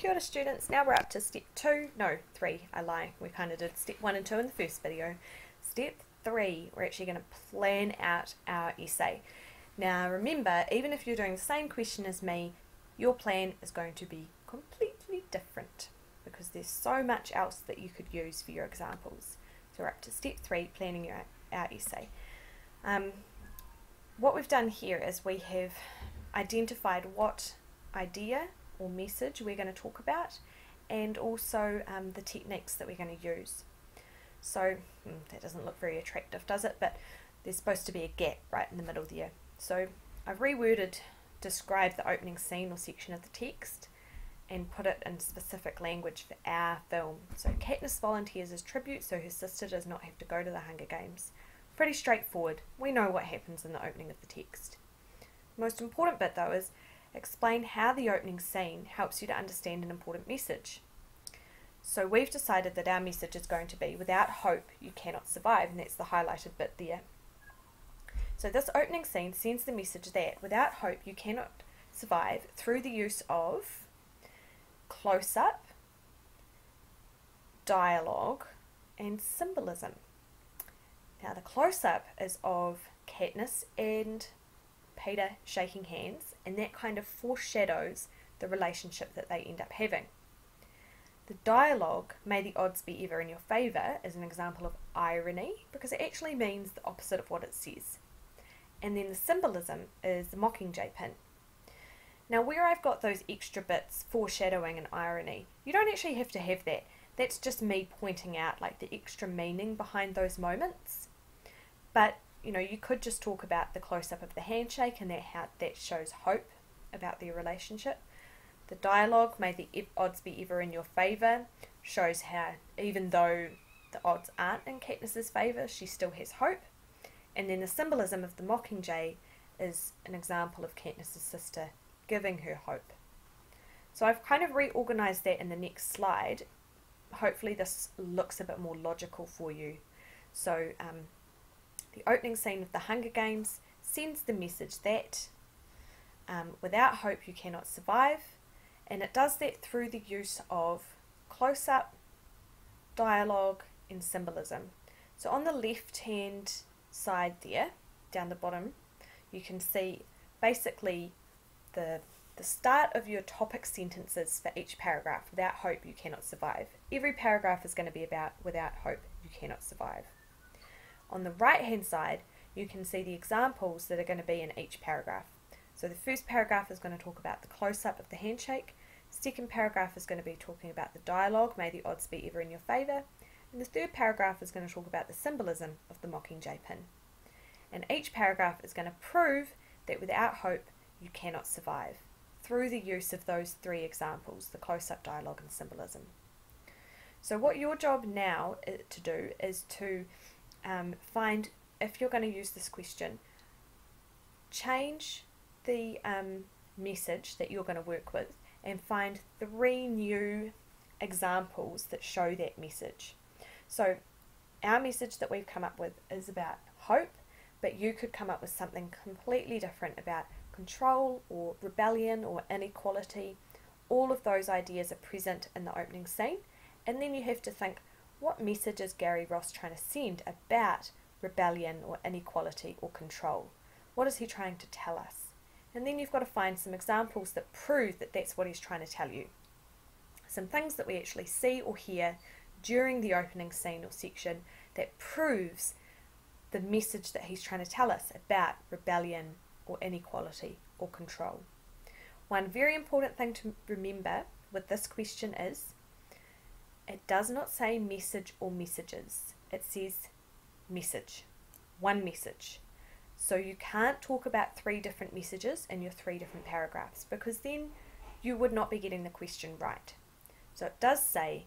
Kia ora students, now we're up to step 2, no 3, I lie, we kind of did step 1 and 2 in the first video. Step 3, we're actually going to plan out our essay. Now remember, even if you're doing the same question as me, your plan is going to be completely different because there's so much else that you could use for your examples. So we're up to step 3, planning our essay. What we've done here is we have identified what idea or message we're going to talk about, and also the techniques that we're going to use. So that doesn't look very attractive, does it? But there's supposed to be a gap right in the middle there. So I've reworded describe the opening scene or section of the text and put it in specific language for our film. So Katniss volunteers as tribute so her sister does not have to go to the Hunger Games. Pretty straightforward. We know what happens in the opening of the text. The most important bit though is explain how the opening scene helps you to understand an important message. So we've decided that our message is going to be, without hope you cannot survive, and that's the highlighted bit there. So this opening scene sends the message that without hope you cannot survive through the use of close-up, dialogue and symbolism. Now the close-up is of Katniss and Peter shaking hands, and that kind of foreshadows the relationship that they end up having. The dialogue, may the odds be ever in your favour, is an example of irony because it actually means the opposite of what it says. And then the symbolism is the Mockingjay pin. Now where I've got those extra bits, foreshadowing and irony, you don't actually have to have that. That's just me pointing out like the extra meaning behind those moments. But you know, you could just talk about the close-up of the handshake and how that shows hope about their relationship. The dialogue, may the odds be ever in your favour, shows how even though the odds aren't in Katniss's favour, she still has hope. And then the symbolism of the Mockingjay is an example of Katniss's sister giving her hope. So I've kind of reorganised that in the next slide. Hopefully this looks a bit more logical for you. So the opening scene of the Hunger Games sends the message that without hope you cannot survive, and it does that through the use of close-up, dialogue and symbolism. So on the left hand side there, down the bottom, you can see basically the start of your topic sentences for each paragraph. Without hope you cannot survive. Every paragraph is going to be about without hope you cannot survive. On the right hand side you can see the examples that are going to be in each paragraph. So the first paragraph is going to talk about the close-up of the handshake, second paragraph is going to be talking about the dialogue, may the odds be ever in your favour, and the third paragraph is going to talk about the symbolism of the Mockingjay pin. And each paragraph is going to prove that without hope you cannot survive through the use of those three examples, the close-up, dialogue and symbolism. So what your job now to do is to find, if you're going to use this question, change the message that you're going to work with and find 3 new examples that show that message. So our message that we've come up with is about hope, but you could come up with something completely different about control or rebellion or inequality. All of those ideas are present in the opening scene, and then you have to think, what message is Gary Ross trying to send about rebellion or inequality or control? What is he trying to tell us? And then you've got to find some examples that prove that that's what he's trying to tell you. Some things that we actually see or hear during the opening scene or section that proves the message that he's trying to tell us about rebellion or inequality or control. One very important thing to remember with this question is it does not say message or messages. It says message. One message. So you can't talk about 3 different messages in your 3 different paragraphs because then you would not be getting the question right. So it does say,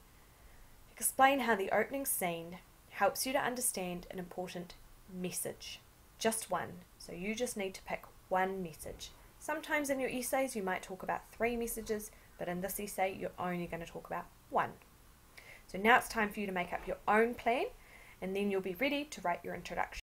explain how the opening scene helps you to understand an important message. Just one. So you just need to pick one message. Sometimes in your essays you might talk about 3 messages, but in this essay you're only going to talk about 1. So now it's time for you to make up your own plan, and then you'll be ready to write your introduction.